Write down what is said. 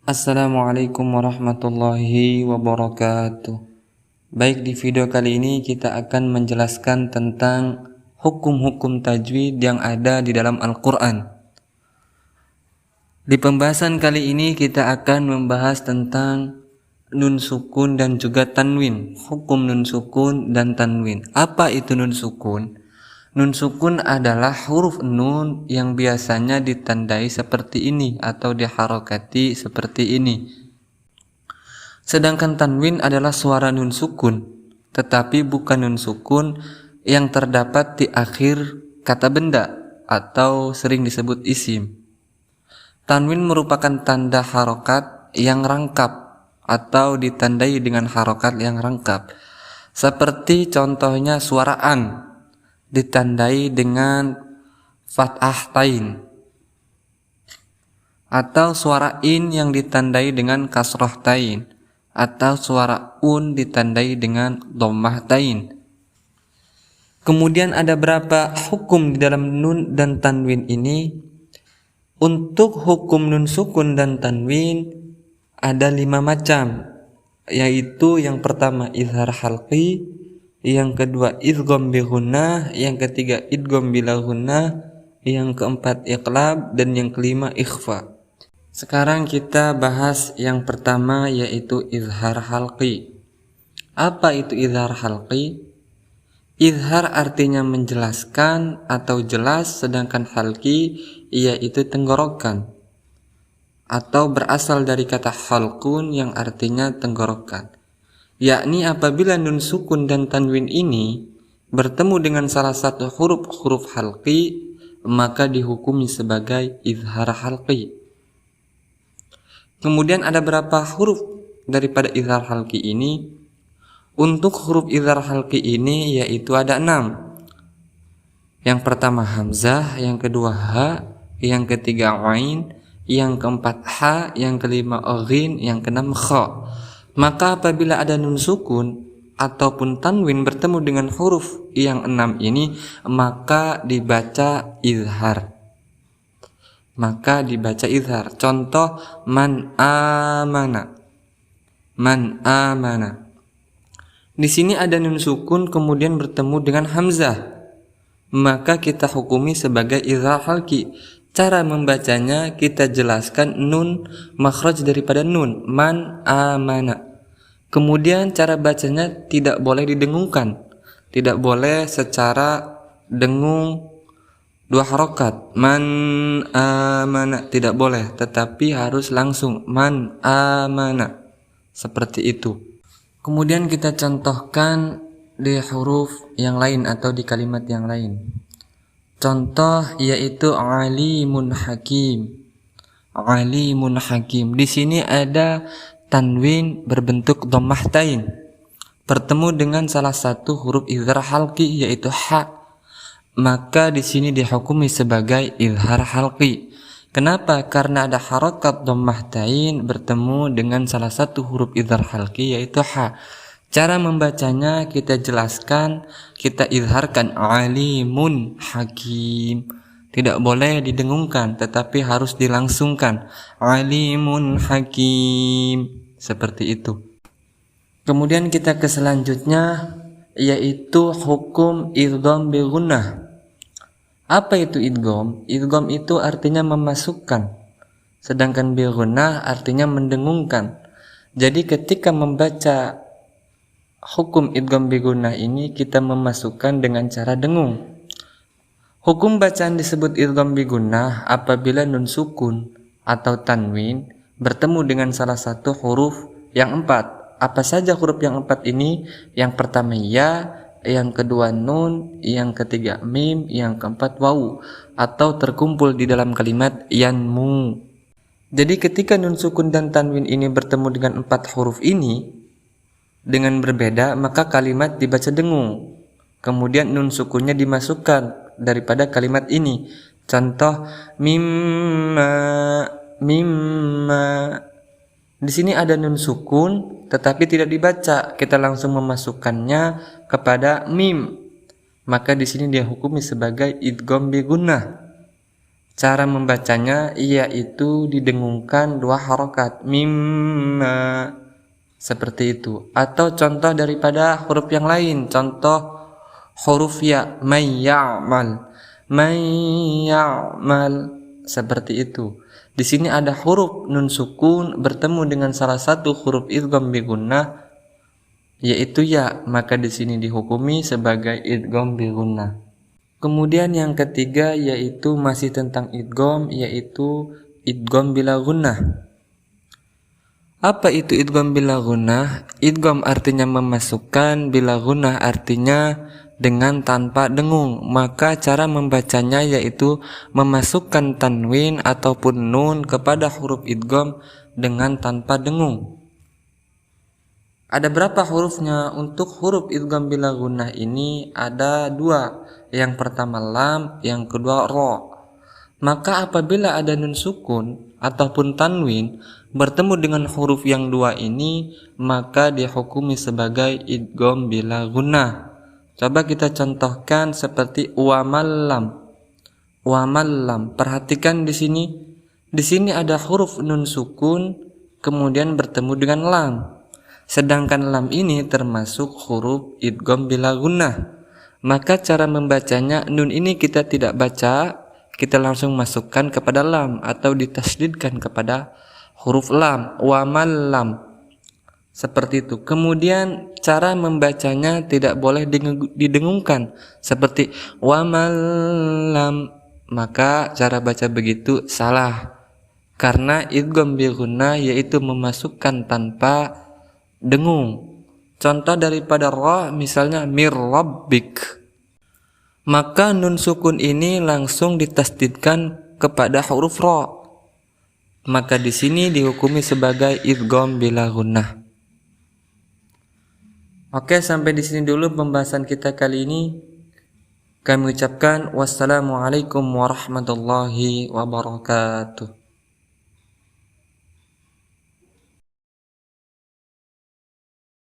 Assalamualaikum warahmatullahi wabarakatuh. Baik, di video kali ini kita akan menjelaskan tentang hukum-hukum tajwid yang ada di dalam Al-Quran. Di pembahasan kali ini kita akan membahas tentang nun sukun dan juga tanwin. Hukum nun sukun dan tanwin. Apa itu nun sukun? Nun sukun adalah huruf nun yang biasanya ditandai seperti ini atau diharokati seperti ini. Sedangkan tanwin adalah suara nun sukun, tetapi bukan nun sukun yang terdapat di akhir kata benda atau sering disebut isim. Tanwin merupakan tanda harokat yang rangkap atau ditandai dengan harokat yang rangkap. Seperti contohnya suara an ditandai dengan fathah tain, atau suara in yang ditandai dengan kasroh tain, atau suara un ditandai dengan dhammah tain. Kemudian ada berapa hukum di dalam nun dan tanwin ini? Untuk hukum nun sukun dan tanwin ada 5 macam, yaitu yang pertama izhar halqi, yang kedua idgham bi gunnah, yang ketiga idgham bila gunnah, yang keempat iqlab, dan yang kelima ikhfa. Sekarang kita bahas yang pertama, yaitu izhar halqi. Apa itu izhar halqi? Izhar artinya menjelaskan atau jelas, sedangkan halqi yaitu tenggorokan, atau berasal dari kata halqun yang artinya tenggorokan. Yakni apabila nun sukun dan tanwin ini bertemu dengan salah satu huruf halqi, maka dihukumi sebagai izhar halqi. Kemudian ada berapa huruf daripada izhar halqi ini? Untuk huruf izhar halqi ini yaitu ada 6. Yang pertama hamzah, yang kedua ha, yang ketiga ain, yang keempat ha, yang kelima ghin, yang keenam kha. Maka apabila ada nun sukun ataupun tanwin bertemu dengan huruf yang 6 ini, maka dibaca izhar. Contoh man amana. Man amana. Di sini ada nun sukun kemudian bertemu dengan hamzah, maka kita hukumi sebagai izhar halqi. Cara membacanya kita jelaskan nun makhraj daripada nun, man amana. Kemudian cara bacanya tidak boleh didengungkan, tidak boleh secara dengung 2 harokat, man amana, tidak boleh, tetapi harus langsung man amana, seperti itu. Kemudian kita contohkan di huruf yang lain atau di kalimat yang lain. Contoh yaitu alimun hakim. Alimun hakim. Di sini ada tanwin berbentuk dhammah tain bertemu dengan salah satu huruf izhar halqi yaitu ha. Maka di sini dihukumi sebagai izhar halqi. Kenapa? Karena ada harakat dhammah tain bertemu dengan salah satu huruf izhar halqi yaitu ha. Cara membacanya kita jelaskan, kita izharkan alimun hakim. Tidak boleh didengungkan, tetapi harus dilangsungkan. Alimun hakim. Seperti itu. Kemudian kita ke selanjutnya, yaitu hukum idgham bi gunnah. Apa itu idgham? Idgham itu artinya memasukkan, sedangkan bi gunnah artinya mendengungkan. Jadi ketika membaca hukum idgham bi gunnah ini kita memasukkan dengan cara dengung. Hukum bacaan disebut idgham bi gunnah apabila nun sukun atau tanwin bertemu dengan salah satu huruf yang 4. Apa saja huruf yang 4 ini? Yang pertama ya, yang kedua nun, yang ketiga mim, yang keempat wawu, atau terkumpul di dalam kalimat yanmu. Jadi ketika nun sukun dan tanwin ini bertemu dengan 4 huruf ini dengan berbeda, maka kalimat dibaca dengung. Kemudian nun sukunnya dimasukkan daripada kalimat ini. Contoh mimma. Di sini ada nun sukun tetapi tidak dibaca, kita langsung memasukkannya kepada mim. Maka di sini dia hukumi sebagai idgham bi gunnah. Cara membacanya yaitu didengungkan 2 harokat, mimma, seperti itu. Atau contoh daripada huruf yang lain, contoh huruf ya, may ya'mal, seperti itu. Di sini ada huruf nun sukun bertemu dengan salah satu huruf idgham bi gunnah, yaitu ya, maka di sini dihukumi sebagai idgham bi gunnah. Kemudian yang ketiga yaitu masih tentang idgham, yaitu idgham bila gunnah. Apa itu idgham bila gunnah? Idgham artinya memasukkan, bila gunnah artinya dengan tanpa dengung. Maka cara membacanya yaitu memasukkan tanwin ataupun nun kepada huruf idgham dengan tanpa dengung. Ada berapa hurufnya? Untuk huruf idgham bila gunnah ini ada 2. Yang pertama lam, yang kedua ro. Maka apabila ada nun sukun ataupun tanwin bertemu dengan huruf yang 2 ini, maka dihukumi sebagai idgham bila gunnah. Coba kita contohkan seperti wamallam. Wamallam. Perhatikan di sini. Di sini ada huruf nun sukun kemudian bertemu dengan lam. Sedangkan lam ini termasuk huruf idgham bila gunnah. Maka cara membacanya, nun ini kita tidak baca, kita langsung masukkan kepada lam atau ditasdidkan kepada huruf lam, wamal lam, seperti itu. Kemudian cara membacanya tidak boleh didengungkan seperti wamal lam, maka cara baca begitu salah, karena idgham bi gunnah yaitu memasukkan tanpa dengung. Contoh daripada ra misalnya mir rabbik, maka nun sukun ini langsung ditasdidkan kepada huruf ra, maka di sini dihukumi sebagai idgham bila gunnah. Oke, sampai di sini dulu pembahasan kita kali ini. Kami ucapkan wassalamualaikum warahmatullahi wabarakatuh.